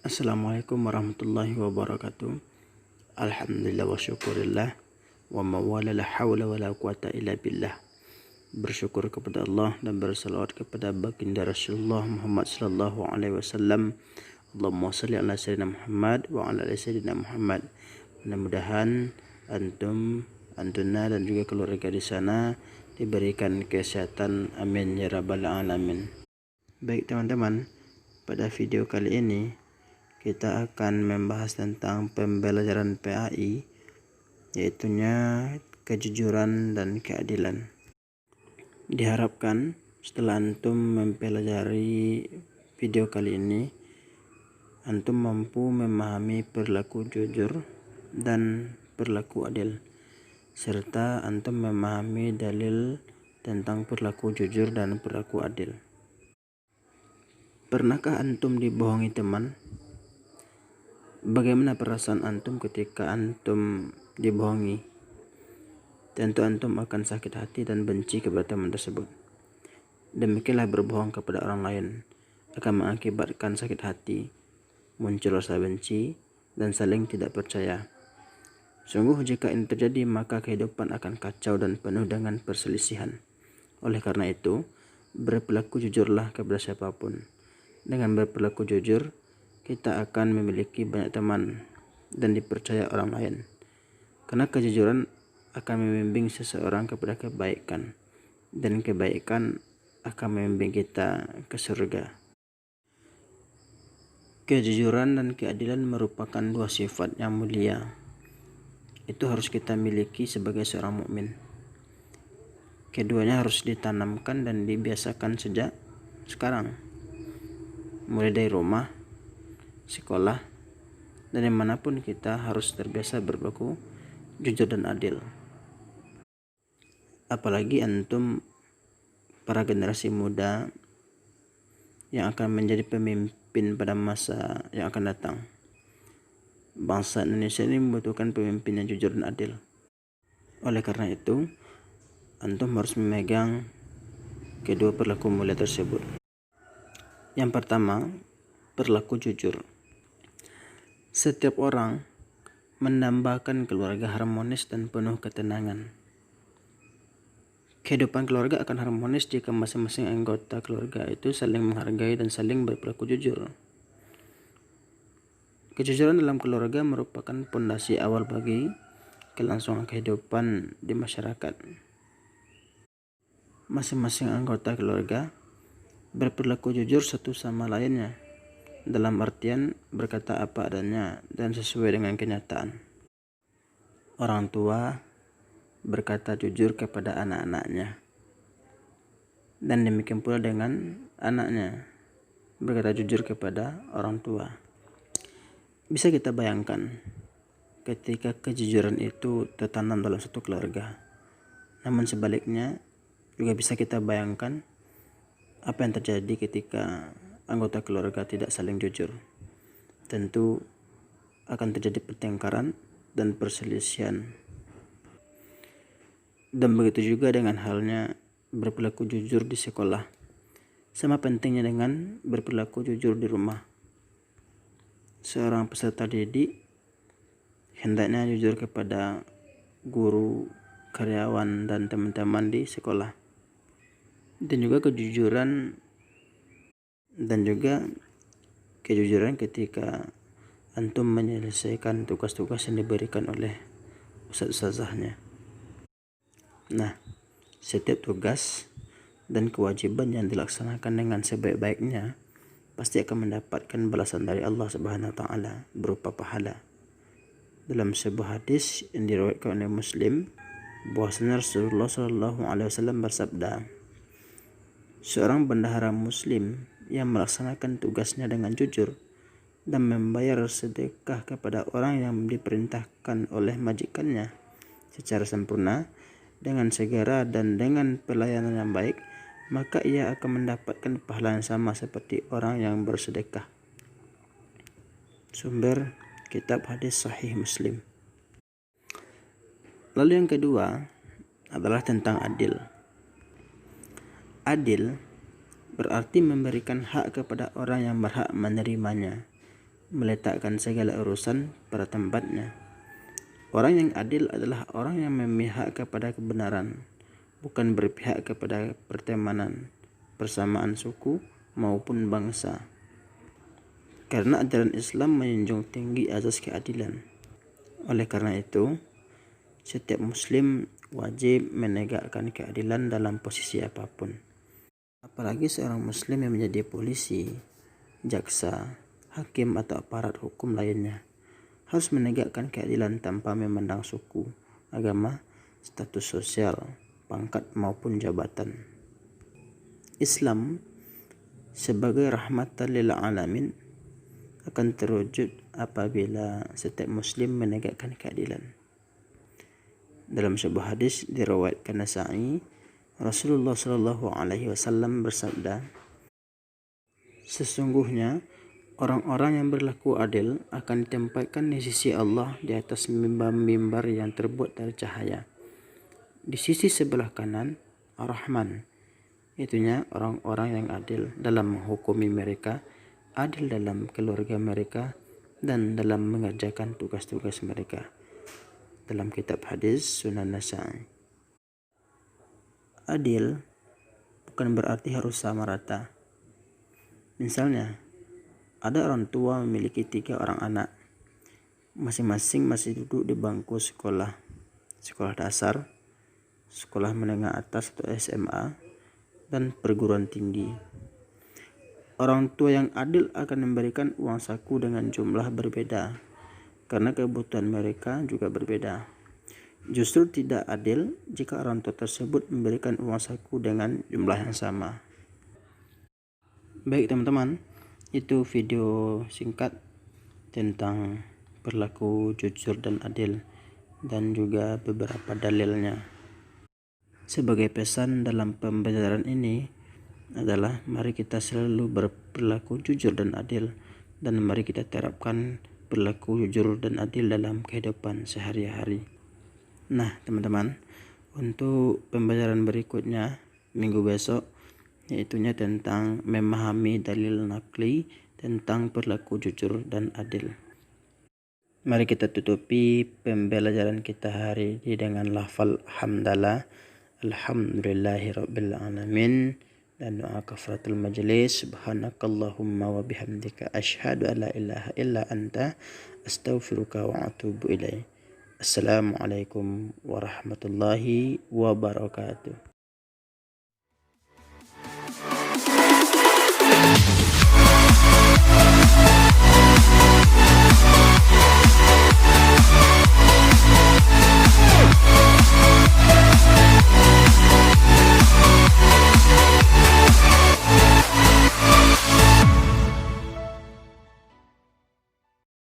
Assalamualaikum warahmatullahi wabarakatuh. Alhamdulillah wa syukurillah wa mawala la hawla wa la quwata illa billah. Bersyukur kepada Allah dan bersalawat kepada baginda Rasulullah Muhammad sallallahu alaihi wasallam. Allahumma shalli ala sayyidina Muhammad wa ala ali sayyidina Muhammad. Mudah-mudahan antuna dan juga keluarga di sana diberikan kesehatan, amin ya rabbal alamin. Baik teman-teman, pada video kali ini kita akan membahas tentang pembelajaran PAI, yaitunya kejujuran dan keadilan. Diharapkan setelah antum mempelajari video kali ini, antum mampu memahami perilaku jujur dan perilaku adil, serta antum memahami dalil tentang perilaku jujur dan perilaku adil. Pernahkah antum dibohongi teman? Bagaimana perasaan antum ketika antum dibohongi? Tentu antum akan sakit hati dan benci kepada teman tersebut. Demikianlah berbohong kepada orang lain akan mengakibatkan sakit hati, muncul rasa benci, dan saling tidak percaya. Sungguh jika ini terjadi, maka kehidupan akan kacau dan penuh dengan perselisihan. Oleh karena itu, berperilaku jujurlah kepada siapapun. Dengan berperilaku jujur, kita akan memiliki banyak teman dan dipercaya orang lain. Karena kejujuran akan membimbing seseorang kepada kebaikan, dan kebaikan akan membimbing kita ke surga. Kejujuran dan keadilan merupakan dua sifat yang mulia. Itu harus kita miliki sebagai seorang mukmin. Keduanya harus ditanamkan dan dibiasakan sejak sekarang, mulai dari rumah, sekolah, dan dimanapun kita harus terbiasa berlaku jujur dan adil. Apalagi antum para generasi muda yang akan menjadi pemimpin pada masa yang akan datang. Bangsa Indonesia ini membutuhkan pemimpin yang jujur dan adil. Oleh karena itu, antum harus memegang kedua perilaku mulia tersebut. Yang pertama, perilaku jujur. Setiap orang mendambakan keluarga harmonis dan penuh ketenangan. Kehidupan keluarga akan harmonis jika masing-masing anggota keluarga itu saling menghargai dan saling berperilaku jujur. Kejujuran dalam keluarga merupakan pondasi awal bagi kelangsungan kehidupan di masyarakat. Masing-masing anggota keluarga berperilaku jujur satu sama lainnya, dalam artian berkata apa adanya dan sesuai dengan kenyataan. Orang tua berkata jujur kepada anak-anaknya, dan demikian pula dengan anaknya berkata jujur kepada orang tua. Bisa kita bayangkan ketika kejujuran itu tertanam dalam satu keluarga. Namun sebaliknya juga bisa kita bayangkan apa yang terjadi ketika anggota keluarga tidak saling jujur. Tentu akan terjadi pertengkaran dan perselisihan. Dan begitu juga dengan halnya berperilaku jujur di sekolah. Sama pentingnya dengan berperilaku jujur di rumah. Seorang peserta didik hendaknya jujur kepada guru, karyawan, dan teman-teman di sekolah. Dan juga kejujuran ketika antum menyelesaikan tugas-tugas yang diberikan oleh ustaz-ustazahnya. Nah, setiap tugas dan kewajiban yang dilaksanakan dengan sebaik-baiknya pasti akan mendapatkan balasan dari Allah Subhanahu wa taala berupa pahala. Dalam sebuah hadis yang diriwayatkan oleh Muslim, bahwasanya Rasulullah sallallahu alaihi wasallam bersabda, seorang bendahara muslim yang melaksanakan tugasnya dengan jujur dan membayar sedekah kepada orang yang diperintahkan oleh majikannya secara sempurna, dengan segera dan dengan pelayanan yang baik, maka ia akan mendapatkan pahala yang sama seperti orang yang bersedekah. Sumber kitab hadis Sahih Muslim. Lalu yang kedua adalah tentang adil. Adil berarti memberikan hak kepada orang yang berhak menerimanya meletakkan segala urusan pada tempatnya. Orang yang adil adalah orang yang memihak kepada kebenaran, bukan berpihak kepada pertemanan, persamaan suku maupun bangsa. Karena ajaran Islam menjunjung tinggi asas keadilan. Oleh karena itu, setiap muslim wajib menegakkan keadilan dalam posisi apapun. Apalagi seorang muslim yang menjadi polisi, jaksa, hakim atau aparat hukum lainnya harus menegakkan keadilan tanpa memandang suku, agama, status sosial, pangkat maupun jabatan. Islam sebagai rahmatan lil alamin akan terwujud apabila setiap muslim menegakkan keadilan. Dalam sebuah hadis diriwayatkan Nasa'i, Rasulullah Shallallahu Alaihi Wasallam bersabda, sesungguhnya orang-orang yang berlaku adil akan ditempatkan di sisi Allah di atas mimbar-mimbar yang terbuat dari cahaya. Di sisi sebelah kanan, Ar-Rahman, itunya orang-orang yang adil dalam menghukumi mereka, adil dalam keluarga mereka, dan dalam mengerjakan tugas-tugas mereka. Dalam kitab hadis Sunan Nasa'i. Adil bukan berarti harus sama rata. Misalnya, ada orang tua memiliki 3 orang anak. Masing-masing masih duduk di bangku sekolah dasar, sekolah menengah atas atau SMA, dan perguruan tinggi. Orang tua yang adil akan memberikan uang saku dengan jumlah berbeda, karena kebutuhan mereka juga berbeda. Justru tidak adil jika orang tua tersebut memberikan uang saku dengan jumlah yang sama. Baik teman-teman, itu video singkat tentang berlaku jujur dan adil dan juga beberapa dalilnya. Sebagai pesan dalam pembelajaran ini adalah mari kita selalu berlaku jujur dan adil, dan mari kita terapkan berlaku jujur dan adil dalam kehidupan sehari-hari. Nah teman-teman, untuk pembelajaran berikutnya minggu besok, yaitunya tentang memahami dalil nakli tentang berlaku jujur dan adil. Mari kita tutupi pembelajaran kita hari ini dengan lafal hamdalah, alhamdulillahirabbil alamin, dan doa kafaratul majlis, subhanakallahumma wa bihamdika asyhadu an la ilaha illa anta astaghfiruka wa atubu ilaik. Assalamualaikum warahmatullahi wabarakatuh.